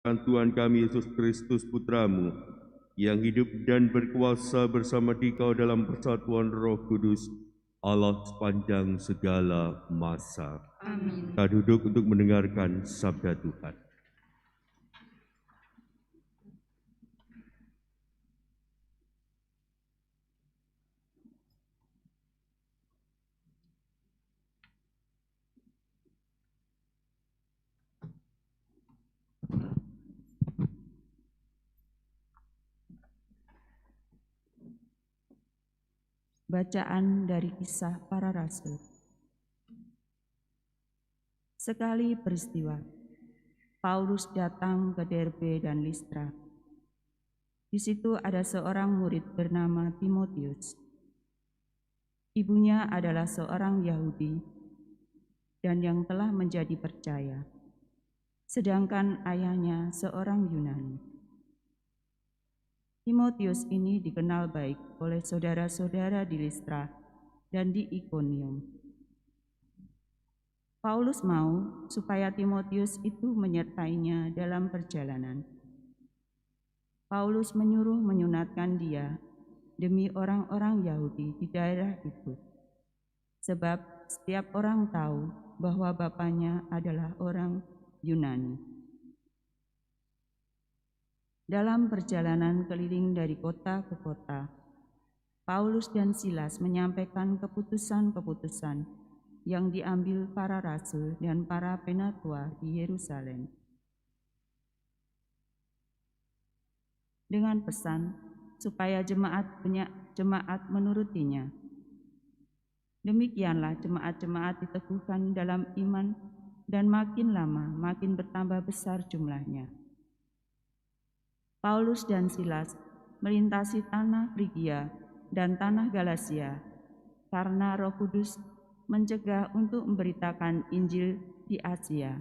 Tuhan kami Yesus Kristus Putramu, yang hidup dan berkuasa bersama Dikau dalam persatuan Roh Kudus, Allah sepanjang segala masa. Amin. Kita duduk untuk mendengarkan sabda Tuhan. Bacaan dari Kisah Para Rasul. Sekali peristiwa, Paulus datang ke Derbe dan Listra. Di situ ada seorang murid bernama Timotius. Ibunya adalah seorang Yahudi dan yang telah menjadi percaya, sedangkan ayahnya seorang Yunani. Timotius ini dikenal baik oleh saudara-saudara di Listra dan di Ikonium. Paulus mau supaya Timotius itu menyertainya dalam perjalanan. Paulus menyuruh menyunatkan dia demi orang-orang Yahudi di daerah itu, sebab setiap orang tahu bahwa bapaknya adalah orang Yunani. Dalam perjalanan keliling dari kota ke kota, Paulus dan Silas menyampaikan keputusan-keputusan yang diambil para rasul dan para penatua di Yerusalem, dengan pesan supaya jemaat menurutinya. Demikianlah jemaat-jemaat diteguhkan dalam iman dan makin lama makin bertambah besar jumlahnya. Paulus dan Silas melintasi tanah Frigia dan tanah Galatia karena Roh Kudus mencegah untuk memberitakan Injil di Asia.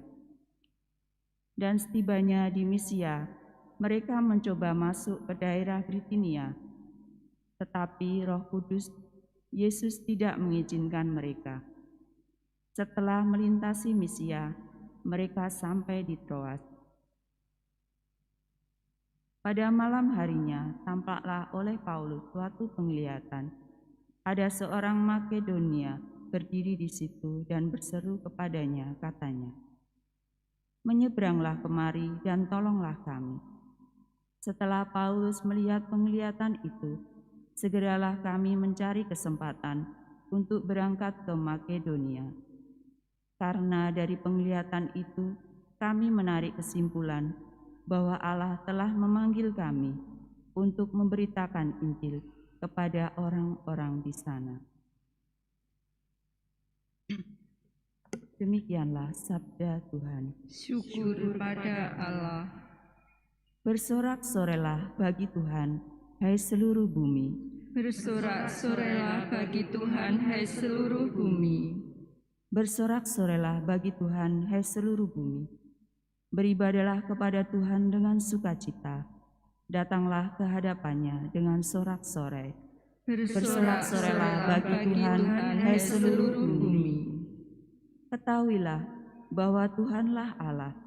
Dan setibanya di Misia, mereka mencoba masuk ke daerah Bitinia, tetapi Roh Kudus Yesus tidak mengizinkan mereka. Setelah melintasi Misia, mereka sampai di Troas. Pada malam harinya, tampaklah oleh Paulus suatu penglihatan. Ada seorang Makedonia berdiri di situ dan berseru kepadanya, katanya, "Menyeberanglah kemari dan tolonglah kami." Setelah Paulus melihat penglihatan itu, segeralah kami mencari kesempatan untuk berangkat ke Makedonia. Karena dari penglihatan itu, kami menarik kesimpulan bahwa Allah telah memanggil kami untuk memberitakan Injil kepada orang-orang di sana. Demikianlah sabda Tuhan. Syukur pada Allah. Bersorak-sorailah bagi Tuhan, hai seluruh bumi. Bersorak-sorailah bagi Tuhan, hai seluruh bumi. Bersorak-sorailah bagi Tuhan, hai seluruh bumi. Beribadalah kepada Tuhan dengan sukacita. Datanglah ke hadapannya dengan sorak-sorai. Bersorak-sorailah bagi Tuhan, hai seluruh bumi. Ketahuilah bahwa Tuhanlah Allah.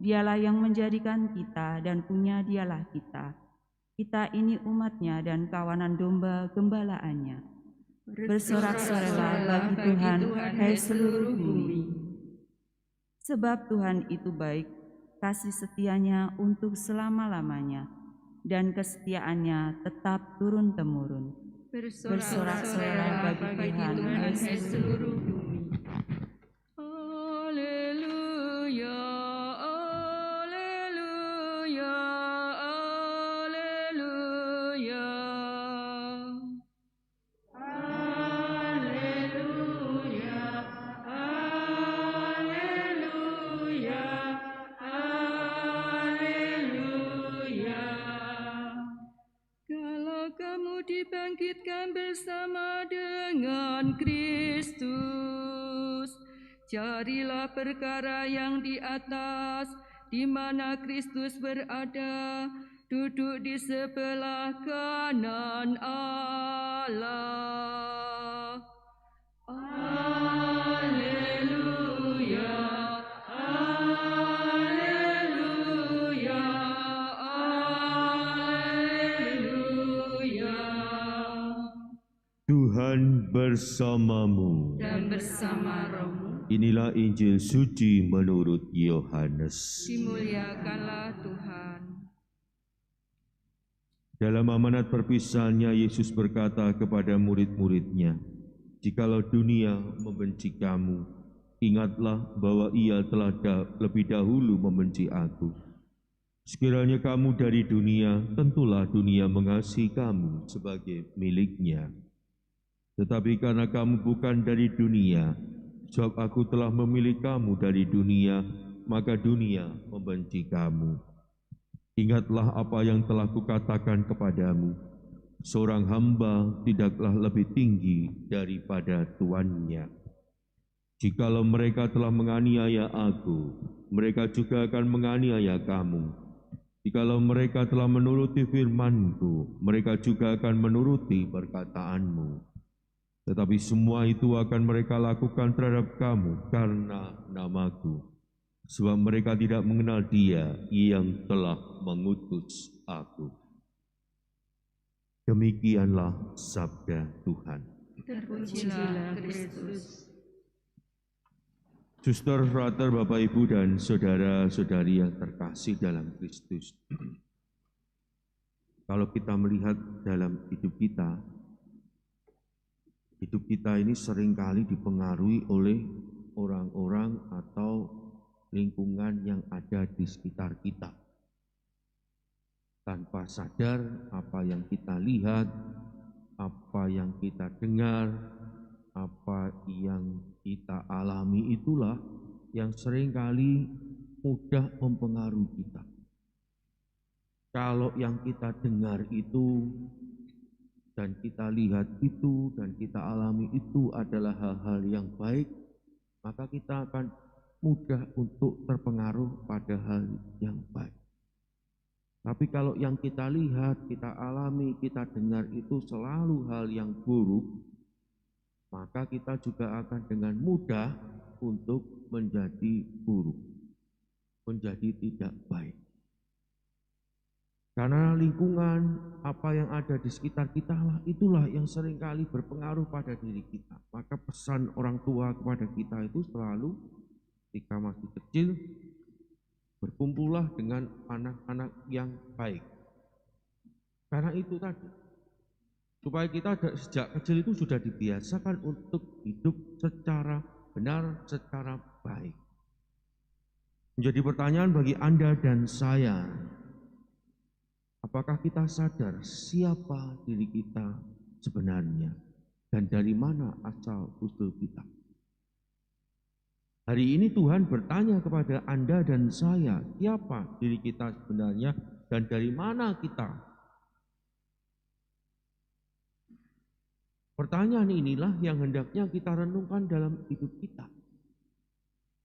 Dialah yang menjadikan kita dan punya dialah kita. Kita ini umatnya dan kawanan domba gembalaannya. Bersorak-sorailah bagi Tuhan, hai seluruh bumi. Sebab Tuhan itu baik, kasih setianya untuk selama-lamanya, dan kesetiaannya tetap turun-temurun. Bersorak-sorailah bagi Tuhan, hai seluruh bumi. Haleluya, haleluya, haleluya. Haleluya, haleluya, haleluya. Kalau kamu dibangkitkan bersama dengan Kristus, carilah perkara yang di atas, di mana Kristus berada, duduk di sebelah kanan Allah. Haleluya, haleluya, Tuhan bersamamu. Dan bersama rohmu. Inilah Injil suci menurut Yohanes. Dimuliakanlah Tuhan. Dalam amanat perpisahannya, Yesus berkata kepada murid-muridnya, "Jikalau dunia membenci kamu, ingatlah bahwa ia telah lebih dahulu membenci aku. Sekiranya kamu dari dunia, tentulah dunia mengasihi kamu sebagai miliknya. Tetapi karena kamu bukan dari dunia, sebab aku telah memilih kamu dari dunia, maka dunia membenci kamu. Ingatlah apa yang telah kukatakan kepadamu, seorang hamba tidaklah lebih tinggi daripada tuannya. Jikalau mereka telah menganiaya aku, mereka juga akan menganiaya kamu. Jikalau mereka telah menuruti firman-Ku, mereka juga akan menuruti perkataanmu. Tetapi semua itu akan mereka lakukan terhadap kamu karena nama-Ku, sebab mereka tidak mengenal Dia yang telah mengutus aku." Demikianlah sabda Tuhan. Terpujilah Kristus. Suster, frater, Bapak, Ibu, dan saudara-saudari yang terkasih dalam Kristus. Kalau kita melihat dalam hidup kita ini seringkali dipengaruhi oleh orang-orang atau lingkungan yang ada di sekitar kita. Tanpa sadar apa yang kita lihat, apa yang kita dengar, apa yang kita alami itulah yang seringkali mudah mempengaruhi kita. Kalau yang kita dengar itu dan kita lihat itu dan kita alami itu adalah hal-hal yang baik, maka kita akan mudah untuk terpengaruh pada hal yang baik. Tapi kalau yang kita lihat, kita alami, kita dengar itu selalu hal yang buruk, maka kita juga akan dengan mudah untuk menjadi buruk, menjadi tidak baik. Karena lingkungan apa yang ada di sekitar kita lah, itulah yang seringkali berpengaruh pada diri kita. Maka pesan orang tua kepada kita itu selalu ketika masih kecil, berkumpullah dengan anak-anak yang baik. Karena itu tadi, supaya kita sejak kecil itu sudah dibiasakan untuk hidup secara benar, secara baik. Menjadi pertanyaan bagi Anda dan saya, apakah kita sadar siapa diri kita sebenarnya dan dari mana asal-usul kita? Hari ini Tuhan bertanya kepada Anda dan saya, siapa diri kita sebenarnya dan dari mana kita? Pertanyaan inilah yang hendaknya kita renungkan dalam hidup kita.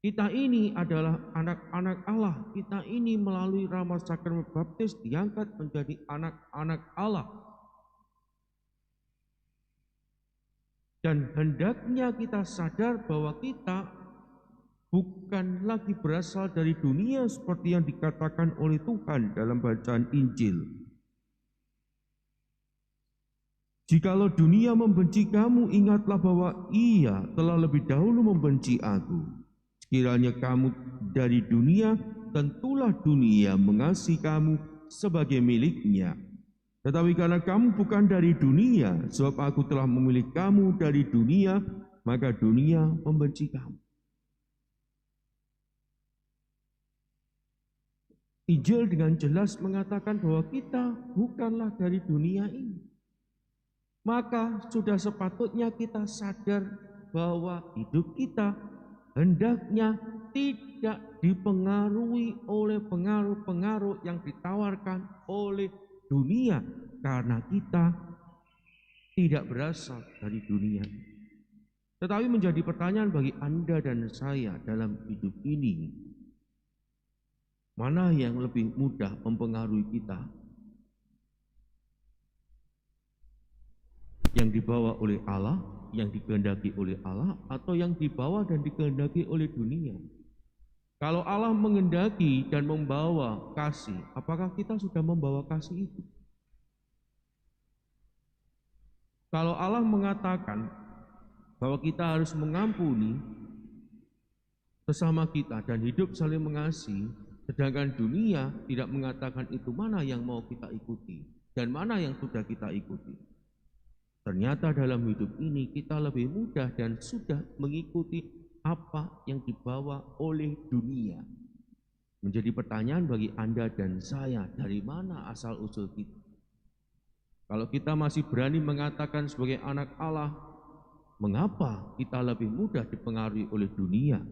Kita ini adalah anak-anak Allah. Kita ini melalui Rama Sakramen Baptis diangkat menjadi anak-anak Allah. Dan hendaknya kita sadar bahwa kita bukan lagi berasal dari dunia seperti yang dikatakan oleh Tuhan dalam bacaan Injil. Jikalau dunia membenci kamu, ingatlah bahwa ia telah lebih dahulu membenci aku. Sekiranya kamu dari dunia, tentulah dunia mengasihi kamu sebagai miliknya. Tetapi karena kamu bukan dari dunia, sebab aku telah memilih kamu dari dunia, maka dunia membenci kamu. Injil dengan jelas mengatakan bahwa kita bukanlah dari dunia ini. Maka sudah sepatutnya kita sadar bahwa hidup kita hendaknya tidak dipengaruhi oleh pengaruh-pengaruh yang ditawarkan oleh dunia, karena kita tidak berasal dari dunia. Tetapi menjadi pertanyaan bagi Anda dan saya dalam hidup ini, mana yang lebih mudah mempengaruhi kita? Yang dibawa oleh Allah, yang dikehendaki oleh Allah, atau yang dibawa dan dikehendaki oleh dunia? Kalau Allah mengendaki dan membawa kasih, apakah kita sudah membawa kasih itu? Kalau Allah mengatakan bahwa kita harus mengampuni sesama kita dan hidup saling mengasihi, sedangkan dunia tidak mengatakan itu, mana yang mau kita ikuti dan mana yang sudah kita ikuti. Ternyata dalam hidup ini kita lebih mudah dan sudah mengikuti apa yang dibawa oleh dunia. Menjadi pertanyaan bagi Anda dan saya, dari mana asal usul kita? Kalau kita masih berani mengatakan sebagai anak Allah, mengapa kita lebih mudah dipengaruhi oleh dunia?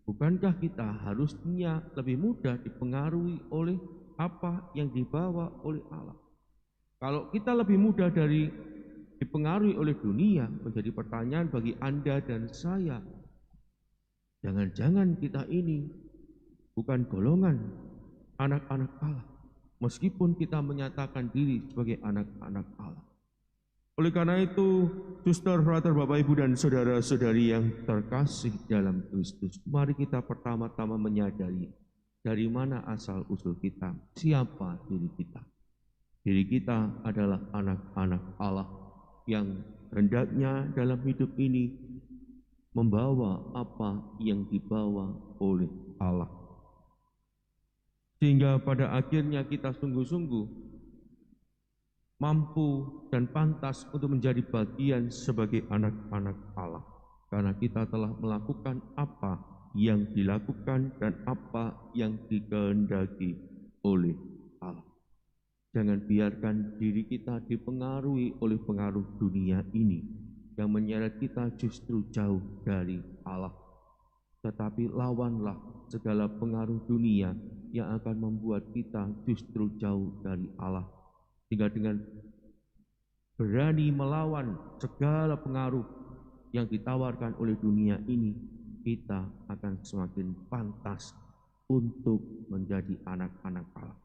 Bukankah kita harusnya lebih mudah dipengaruhi oleh apa yang dibawa oleh Allah? Kalau kita lebih mudah dipengaruhi oleh dunia, menjadi pertanyaan bagi Anda dan saya, jangan-jangan kita ini bukan golongan anak-anak Allah, meskipun kita menyatakan diri sebagai anak-anak Allah. Oleh karena itu, suster, frater, Bapak, Ibu, dan saudara-saudari yang terkasih dalam Kristus, mari kita pertama-tama menyadari dari mana asal usul kita, siapa diri kita. Diri kita adalah anak-anak Allah yang hendaknya dalam hidup ini membawa apa yang dibawa oleh Allah. Sehingga pada akhirnya kita sungguh-sungguh mampu dan pantas untuk menjadi bagian sebagai anak-anak Allah, karena kita telah melakukan apa yang dilakukan dan apa yang dikehendaki oleh Allah. Jangan biarkan diri kita dipengaruhi oleh pengaruh dunia ini yang menyeret kita justru jauh dari Allah. Tetapi lawanlah segala pengaruh dunia yang akan membuat kita justru jauh dari Allah. Sehingga dengan berani melawan segala pengaruh yang ditawarkan oleh dunia ini, kita akan semakin pantas untuk menjadi anak-anak Allah.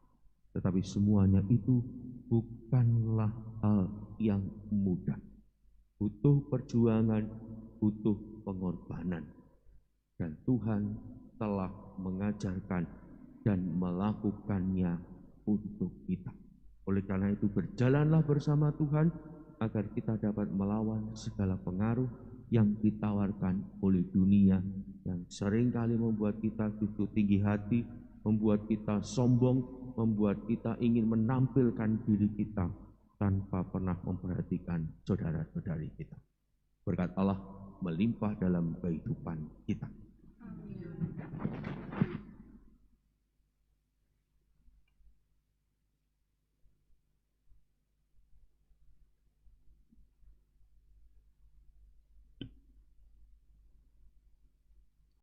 Tetapi semuanya itu bukanlah hal yang mudah. Butuh perjuangan, butuh pengorbanan. Dan Tuhan telah mengajarkan dan melakukannya untuk kita. Oleh karena itu, berjalanlah bersama Tuhan agar kita dapat melawan segala pengaruh yang ditawarkan oleh dunia yang seringkali membuat kita justru tinggi hati, membuat kita sombong, membuat kita ingin menampilkan diri kita tanpa pernah memperhatikan saudara-saudari kita. Berkat Allah melimpah dalam kehidupan kita.